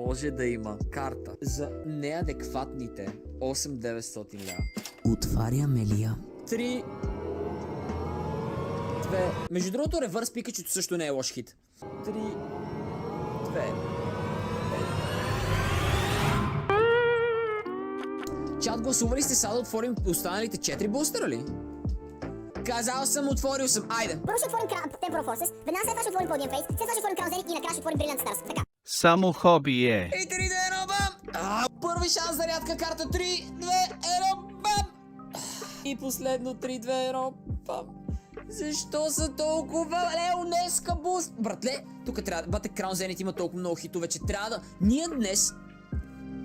може да има карта за неадекватните 8900 лева. Отваря Мелия. 3, 2... Между другото, ревърс пикачето също не е лош хит. 3, 2... Чат, гласували сте сега да отворим останалите 4 бустера ли? Казал съм, отворил съм. Айде. Първо ще отворим Temporal Forces, веднага след това ще отворим Podium Face, след това ще отворим Crown Zenith и накрая ще отворим Brilliant Stars. Така. Само хоби е. И 3, 2, 1, бам! Първи шанс за рядка карта. 3, 2, 1, бам! И последно 3, 2, 1, бам! Защо са толкова? Днеска буст! Братле, тук трябва да... Бате, Crown Zenith има толкова много хитове, че трябва да... Ние днес...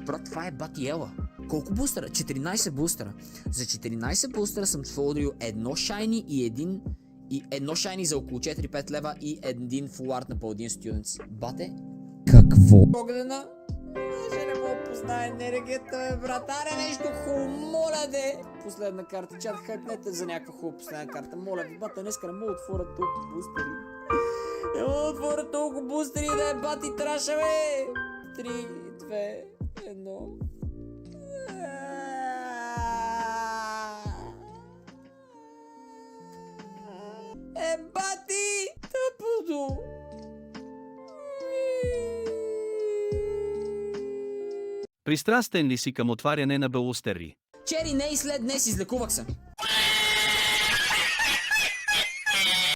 Брат, това е Батиела. Колко бустера? 14 бустера. За 14 бустера съм фолдрил едно шайни и едно шайни за около 4-5 лева и един фул арт на Paladin Students. Бате, какво? Погледна, даже не мога познае енергията, бе, братаре, нещо хубаво, моля де! Последна карта, чат, хайпнете за някаква хубава последна карта, моля ви, бата, днеска не мога да отворя толкова бустери. Не мога да отворя толкова бустери, да е бати траша, бе! 3, 2, 1... Бати! Тъпото! Пристрастен ли си към отваряне на белустери? Чери, не и след днес излекувах се.